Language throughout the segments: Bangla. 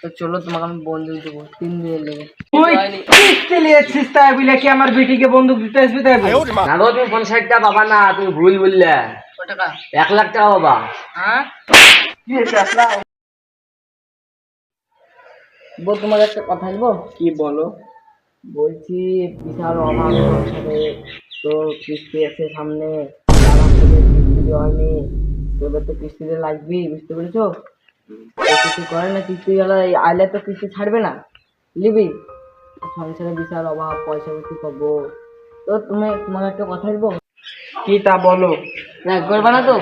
তো চলো তোমাকে আমি বন্দুক দেবো 3 দিনের লেগে। তুই কিস্তি নিয়েছিস তাই বলে কি আমার বেটিকে বন্দুক দিতে আসবি তাই বলে? না গো, তুমি 50 টাকা পাবা না, তুমি ভুল বললে। কত টাকা? 1 লাখ টাকা পাবা। হ্যাঁ কি হয়েছে আসলা? বল, তোমাকে একটা কথা বলবো। কি বলো? বলছি বিশাল অভাব সংসারে, তো কিস্তি আছে সামনে, আরাম থেকে কিস্তি দেওয়া হয়নি, তোদের তো কিস্তিতে লাগবি, বুঝতে পেরেছো? তো কিছু করে না, কিস্তি গেলে আইলে তো কিস্তি ছাড়বে না, লিবি। সংসারে বিশাল অভাব, পয়সা বেশি পাবো। তো তোমাকে একটা কথা বলবো। কি তা বলো? রাগ করবা না তো?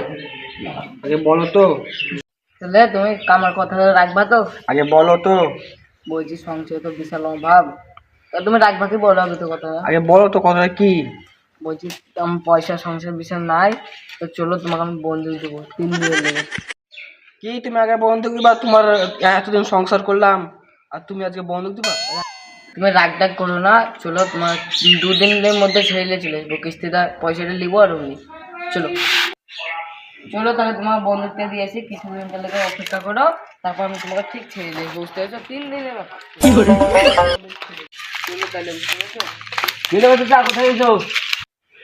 আগে বলো তো। তাহলে তুমি আমার কথা রাখবা তো? আগে বলো তো। বলছি সংসারে তো বিশাল অভাব, তা তুমি রাখবা কি? বলো আগে তো কথা। আগে বলো তো কথাটা কি? বলছি তেমন পয়সা সংসার বিশাল নাই, তো চলো তোমাকে আমি বন্দুক দেবো 3 দিনের লেগে। কি তুমি আগে বন্দুক দিবা? তোমার এতদিন সংসার করলাম আর তুমি আজকে বন্দুক দিবা? তুমি রাগ টাগ করো না, চলো তোমার 2 দিনের মধ্যে ছেড়ে চলে আসবো, কিস্তিটা পয়সাটা নিবো আর অমনি চলো। চলো তাহলে তোমার বন্দুকটা দিয়ে আসি, কিছুদিন তাহলে অপেক্ষা করো, তারপর আমি তোমাকে ঠিক ছেড়ে দেবো, বুঝতে পারছো? 3 দিনের ব্যাপার। চলো তাহলে, বুঝতে পারছো? কোথায় গেছো?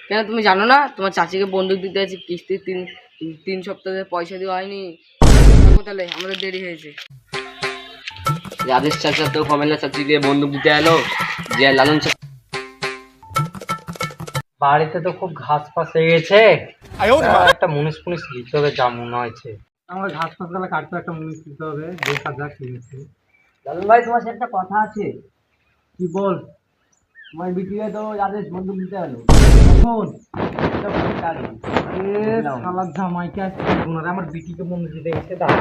কেন তুমি জানো না তোমার চাচিকে বন্দুক দিতে আছে, কিস্তি 3 সপ্তাহ ধরে পয়সা দেওয়া হয়নি। থাকো তাহলে, আমাদের দেরি হয়েছে। রাজেশ চাচা তো কমেলা চাচিকে বন্দুক দিতে এলো, যে লালন চাচা বাড়িতে তো খুব ঘাস ফাস হয়ে গেছে, একটা মুনিশ ফুনিশ দিতে হবে যা মনে হয়েছে। আমার ঘাস ফাস গুলো কাটতে একটা মুনিশ দিতে হবে, 2000 কিনেছে। লালন ভাই, তোমার সাথে একটা কথা আছে। কি বল? তোমার বিটিকে তো রাজেশ বন্দুক দিতে এলো। কখন? শালার জামাইকে আসছে ওনারা আমার বিটিকে বন্দুক দিতে গেছে। দাঁড়া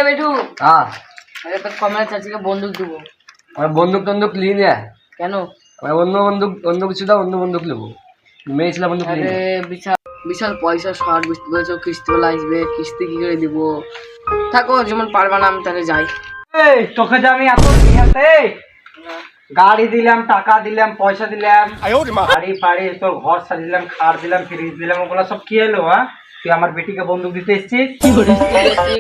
বেটু, হ্যাঁ, তোর কমেলা চাচিকে বন্দুক দেবো। আমার বন্দুক টন্দুক নিয়ে নে। কেন? আমার অন্য কিছু দাও, অন্য বন্দুক নেবো। মেয়ে ছিল বন্দুক নিয়ে আরে নে। বিশাল বিশাল পয়সা শর্ট, বুঝতে পেরেছো? কিস্তিওয়ালা আসবে, কিস্তি কি করে দিব? থাকো, যেমন পারবা না আমি তাহলে যাই। এই তোকে যে আমি এত দিয়াতে গাড়ি দিলাম, টাকা দিলাম, পয়সা দিলাম, গাড়ি ফাড়ি তোর ঘর সাজিলাম, খাট দিলাম, ফ্রিজ দিলাম, ওগুলো সব কি এলো? হ্যাঁ, তুই আমার বেটিকে বন্দুক দিতে এসেছিস?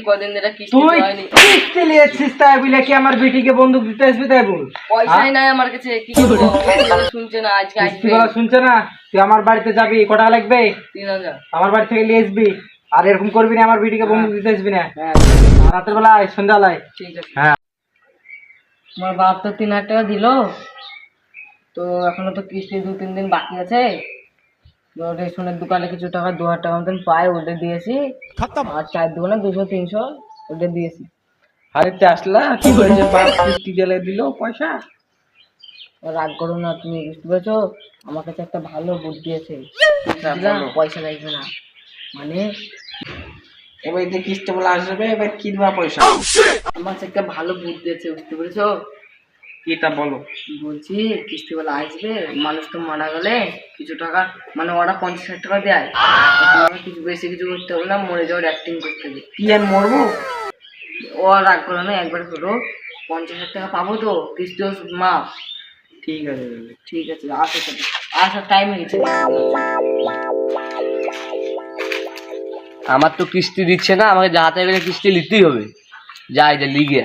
কদিন ধরে কিস্তি তুই দেওয়া হয়নি। কিস্তি নিয়েছিস তাই বলে কি আমার বেটিকে বন্দুক দিতে আসবি তাই বল? পয়সাই নাই আমার কাছে, কি করবো? কিস্তিওয়ালা শুনছে না, আজকে আসবে কিস্তিওয়ালা শুনছে না? তুই আমার বাড়িতে যাবি, কটা লাগবে? 3000। আমার বাড়ি থেকে নিয়ে আসবি, আর এরকম করবি না, আমার বেটিকে বন্দুক দিতে আসবি না। হ্যাঁ আর রাতের বেলায় সন্ধ্যাবেলায়। ঠিক আছে। হ্যাঁ, তোমার বাপ তো 3000 টাকা দিলো, তো এখনো তো কিস্তি 2-3 দিন বাকি আছে। রেশনের দোকানে কিছু টাকা 2000 টাকা মতন পাই, ওটা দিয়েছি। আর চার দোকানে 200-300 ওটা দিয়েছি। হারিতে আসলা কি হয়েছে? বাপ কিস্তি গেলে দিল পয়সা। রাগ করো না তুমি, বুঝতে পেরেছো? আমার কাছে একটা ভালো বুদ্ধি আছে, আচ্ছা, বুঝলা? বলো। পয়সা লাগবে না, মানে এবার যে কিস্তি বলে আসবে, এবার কি দেওয়া পয়সা? আমার কাছে একটা ভালো বুদ্ধি আছে, বুঝতে পেরেছো? এটা বলো। বলছি কিস্তিওয়ালা আসবে, মানুষ তো মারা গেলে কিছু টাকা, মানে ওরা 50,000 টাকা দেয়, তোমাকে কিছু বেশি কিছু করতে হবে না, মরে যাওয়ার অ্যাক্টিং করতে হবে। কি আর মরবো? ও আর রাগ করো না, একবার করো, 50,000 টাকা পাবো তো, কিস্তিও মাফ। ঠিক আছে। ঠিক আছে, আসো তাহলে, আসার টাইম হয়ে গেছে। আমার তো কিস্তি দিচ্ছে না, আমাকে যাতে করে কিস্তি নিতেই হবে। যাই যে লিগে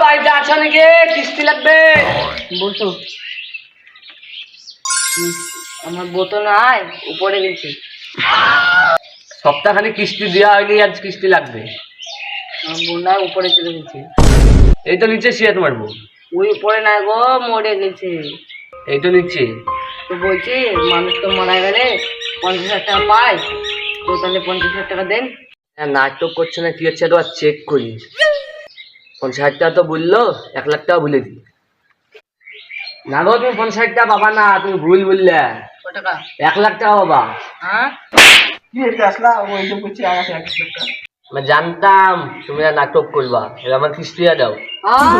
বাড়িতে আছো নাকি? কিস্তি লাগবে। বলতো আমার বোতল নাই, উপরে গেছে। সপ্তাহখানি কিস্তি দেওয়া হয়নি, আজ কিস্তি লাগবে। আমার বোন নাই, উপরে চলে গেছে। এই তো নিচে শুয়ে তোমার বউ। ওই উপরে নাই গো, মরে গেছে। এই তো নিচে। তো বলছি মানুষ তো মারা গেলে 50,000 টাকা পায়, তো তাহলে 50,000 টাকা দেন। হ্যাঁ, নাটক করছে না কি হচ্ছে তো আর চেক করি। 50,000 টাকা তো বললো, 1 লাখ টাকা বলে দিই। না গো, তুমি 50,000 টাকা পাবা না, তুমি ভুল বললে। কত টাকা? 1 লাখ টাকা পাবা। হ্যাঁ, কি হয়েছে আসলা? ওই যে বলছি আগাছে এক টাকা। আমি জানতাম তুমি আর নাটক করবা, এবার আমার কিস্তি দাও। আহ